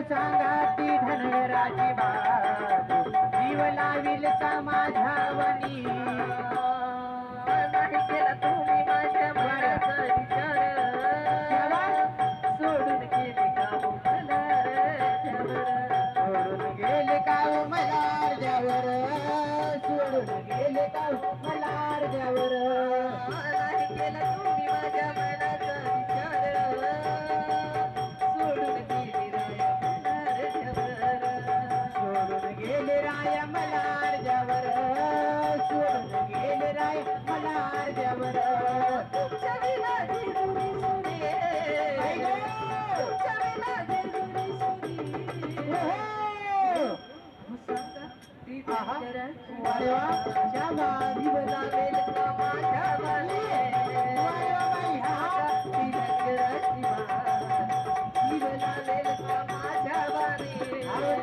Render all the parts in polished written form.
सांगा ती धनगराची बाजू जीव लावील का माझ्यावनी नाही केला तुम्ही माझ्या मनाचा विचार सोडून गेले का हो मला सोडून गेले का हो मला अर्ध्यावर सोडून गेले का हो मला अर्ध्यावर नाही केला तुम्ही माझ्या मनाचा विचार सोडून गेले राया मला अर्ध्यावर सोडून गेले राय मला अर्ध्यावर तुमच्या विना जेजुरी सोडी तुमच्या विना जेजुरी सोडी अरे वा श्यामा जीव लावेल का माझ्या वाले जीव लावेल का माझ्या वाले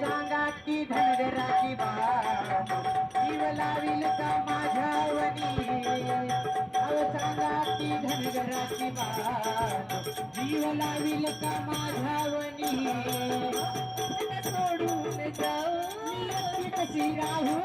सांगा की धनगराची बाजू जीव लावील का माझ्यावनी सांगा की धनगराची बाजू जीव लावील का माझ्यावनी सोडून जाऊ कशी राहू